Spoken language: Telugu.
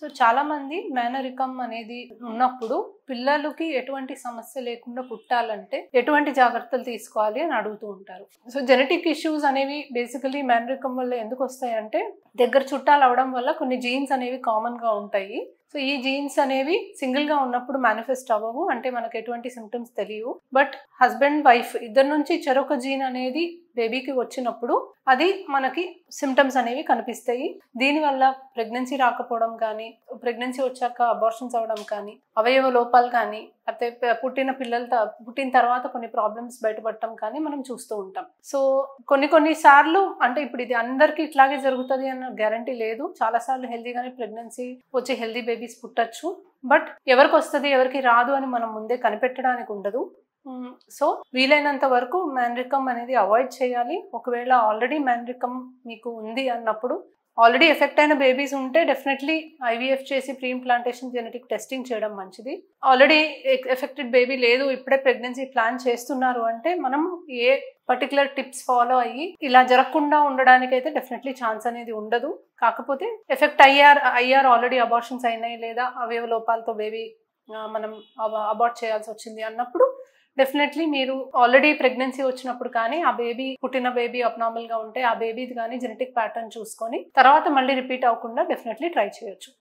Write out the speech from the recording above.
సో చాలా మంది మేనరికం అనేది ఉన్నప్పుడు పిల్లలకి ఎటువంటి సమస్య లేకుండా పుట్టాలంటే ఎటువంటి జాగ్రత్తలు తీసుకోవాలి అని అడుగుతూ ఉంటారు. సో జెనెటిక్ ఇష్యూస్ అనేవి బేసికలీ మేనరికం వల్ల ఎందుకు వస్తాయంటే దగ్గర చుట్టాలు అవడం వల్ల కొన్ని జీన్స్ అనేవి కామన్ గా ఉంటాయి. సో ఈ జీన్స్ అనేవి సింగిల్ గా ఉన్నప్పుడు మేనిఫెస్ట్ అవ్వవు, అంటే మనకు ఎటువంటి సిమ్టమ్స్ తెలియవు. బట్ హస్బెండ్ వైఫ్ ఇద్దరు నుంచి చెరొక జీన్ అనేది బేబీకి వచ్చినప్పుడు అది మనకి సిమ్టమ్స్ అనేవి కనిపిస్తాయి. దీనివల్ల ప్రెగ్నెన్సీ రాకపోవడం కానీ, ప్రెగ్నెన్సీ వచ్చాక అబార్షన్స్ అవడం కానీ, అవయవ లోపాలు కానీ, అయితే పుట్టిన తర్వాత కొన్ని ప్రాబ్లమ్స్ బయటపడటం కానీ మనం చూస్తూ ఉంటాం. సో కొన్ని సార్లు అంటే ఇప్పుడు ఇది అందరికీ ఇట్లాగే జరుగుతుంది అన్న గ్యారంటీ లేదు. చాలా సార్లు హెల్దీగానే ప్రెగ్నెన్సీ వచ్చి హెల్దీ బేబీస్ పుట్టచ్చు. బట్ ఎవరికి వస్తుంది ఎవరికి రాదు అని మనం ముందే కనిపెట్టడానికి ఉండదు. సో వీలైనంత వరకు మేనరికం అనేది అవాయిడ్ చేయాలి. ఒకవేళ ఆల్రెడీ మేనరికం మీకు ఉంది అన్నప్పుడు, ఆల్రెడీ ఎఫెక్ట్ అయిన బేబీస్ ఉంటే డెఫినెట్లీ ఐవీఎఫ్ చేసి ప్రీ ఇంప్లాంటేషన్ జెనెటిక్ టెస్టింగ్ చేయడం మంచిది. ఆల్రెడీ ఎఫెక్టెడ్ బేబీ లేదు, ఇప్పుడే ప్రెగ్నెన్సీ ప్లాన్ చేస్తున్నారు అంటే మనం ఏ పర్టికులర్ టిప్స్ ఫాలో అయ్యి ఇలా జరగకుండా ఉండడానికి అయితే డెఫినెట్లీ ఛాన్స్ అనేది ఉండదు. కాకపోతే ఎఫెక్ట్ అయ్యారు ఆల్రెడీ అబార్షన్స్ అయినాయి లేదా అవయవ లోపాలతో బేబీ మనం అబార్ట్ చేయాల్సి వచ్చింది అన్నప్పుడు డెఫినెట్లీ మీరు ఆల్రెడీ ప్రెగ్నెన్సీ వచ్చినప్పుడు కానీ ఆ పుట్టిన బేబీ అబ్నార్మల్ గా ఉంటే ఆ బేబీది కానీ జెనెటిక్ ప్యాటర్న్ చూసుకొని తర్వాత మళ్ళీ రిపీట్ అవ్వకుండా డెఫినెట్లీ ట్రై చేయొచ్చు.